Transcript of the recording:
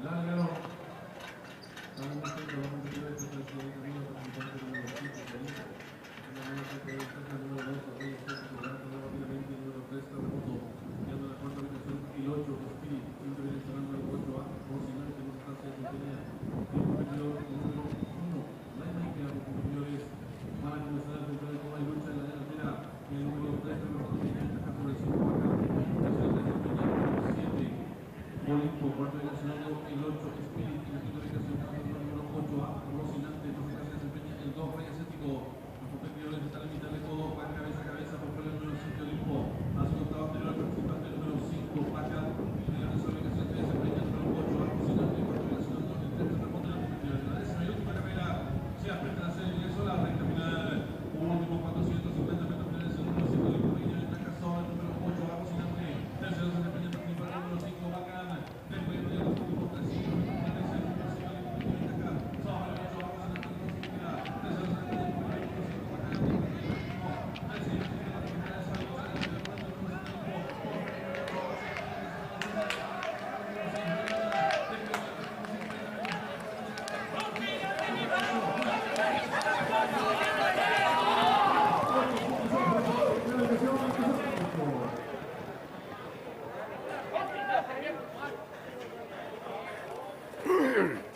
Largaron. Están metiendo la mayoría de estos camino participante número 5, Felipe. En la nueva parte de esta número 2, Rodríguez, jugando rápidamente, número 3, Terremoto. Quedando en la cuarta ubicación, el 8, Spirit. Quinto viene instalando el 8A, Rocinante, no está hacia Centenea. Y el competidor número 1, Laimaica, los competidores van a comenzar a centrar cómo hay lucha en la delantera. El número 3, Terremoto, que ya está por el 5 acá. Tercero de Centenea, número 7. Olimpo, cuarto ubicación, el 8, Spirit, en la quinta ubicación, el número 8A, Rocinante, no se casi desempeña el 2, Rey Ascético. Los competidores están en mitad de todo, van cabeza a cabeza por el número 7, Olimpo. A su octavo anterior, participante número 5, Paca. En la tercera ubicación se desempeña el número 8A, Rocinante, cuarta ubicación, el 3, Terremoto de los competidores. La décima y última carrera se aprieta a hacer ingreso a la recta final. Último 450 metros finales, el número 5, Olimpo, pequeño de Tracasón, el número 8A, Rocinante. Tercero se desempeña el principal, el número 5, Bacán. Después de los últimos 3 ciclos, el número 5, Olimpo, pequeño de Tracasón, sobre el 8A, Rocinante, el número 5, tercero se desempeña el número 5, Bacán. Mm-hmm.